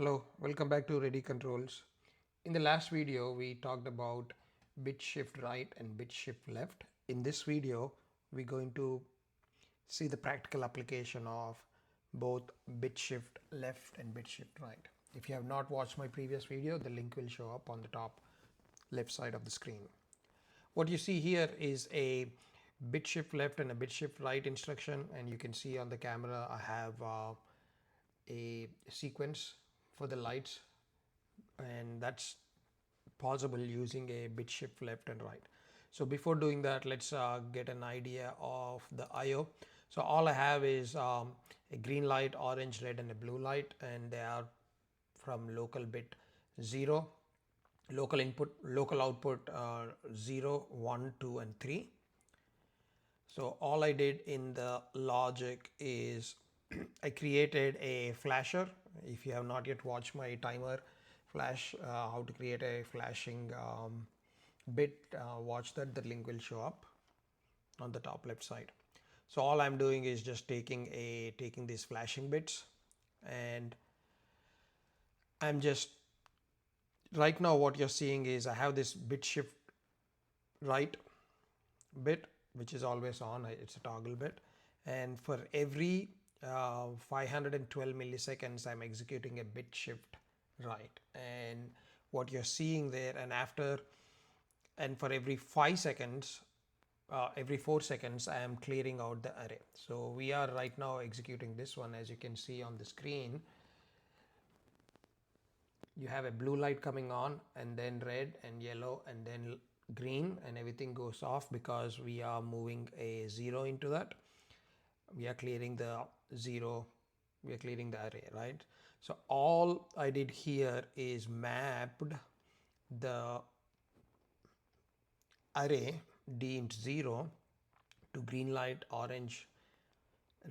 Hello, welcome back to ReddyControls. In the last video, we talked about bit shift right and bit shift left. In this video, we're going to see the practical application of both bit shift left and bit shift right. If you have not watched my previous video, the link will show up on the top left side of the screen. What you see here is a bit shift left and a bit shift right instruction, and you can see on the camera I have a sequence for the lights, and that's possible using a bit shift left and right. So before doing that, let's get an idea of the IO. So all I have is a green light, orange, red, and a blue light, and they are from local bit 0, local input, local output 0, 1, 2, and 3. So all I did in the logic is I created a flasher. If you have not yet watched my timer flash, how to create a flashing bit, watch that. The link will show up on the top left side. So all I'm doing is just taking these flashing bits, and I'm just right now what you're seeing is I have this bit shift right bit, which is always on. It's a toggle bit, and for every 512 milliseconds I'm executing a bit shift right, and what you're seeing there, and for every 5 seconds, every 4 seconds I am clearing out the array. So we are right now executing this one. As you can see on the screen, you have a blue light coming on, and then red and yellow and then green, and everything goes off because we are moving a 0 into that. We are clearing the 0, we are clearing the array, right? So all I did here is mapped the array d into 0 to green light, orange,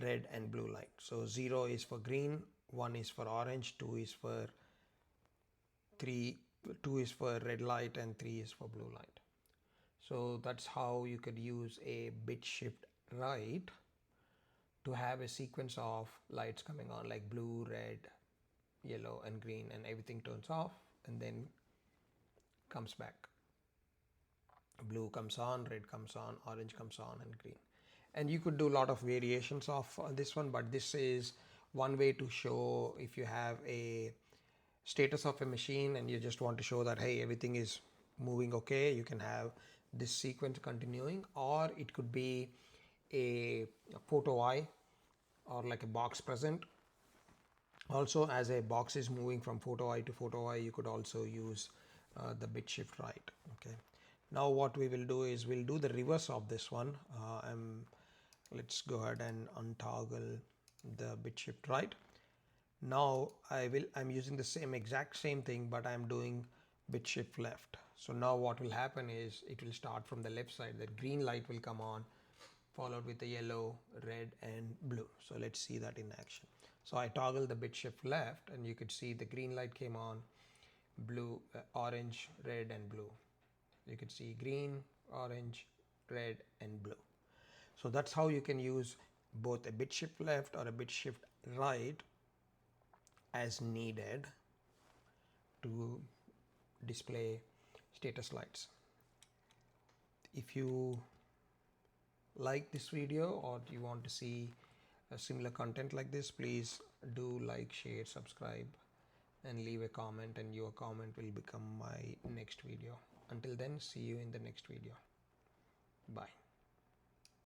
red, and blue light. So 0 is for green, 1 is for orange, 2 is for red light, and 3 is for blue light. So that's how you could use a bit shift right to have a sequence of lights coming on, like blue, red, yellow, and green, and everything turns off and then comes back. Blue comes on, red comes on, orange comes on, and green. And you could do a lot of variations of this one, but this is one way to show if you have a status of a machine and you just want to show that, hey, everything is moving okay. You can have this sequence continuing, or it could be a photo eye or like a box present. Also, as a box is moving from photo eye to photo eye, you could also use the bit shift right. Okay, now what we will do is we'll do the reverse of this one. Let's go ahead and untoggle the bit shift right. Now I'm using the exact same thing, but I'm doing bit shift left. So now what will happen is it will start from the left side. The green light will come on, followed with the yellow, red, and blue. So let's see that in action. So I toggle the bit shift left, and you could see the green light came on, blue, orange, red, and blue. You could see green, orange, red, and blue. So that's how you can use both a bit shift left or a bit shift right as needed to display status lights. If you like this video or you want to see a similar content like this, please do like, share, subscribe, and leave a comment, and your comment will become my next video. Until then, see you in the next video. Bye.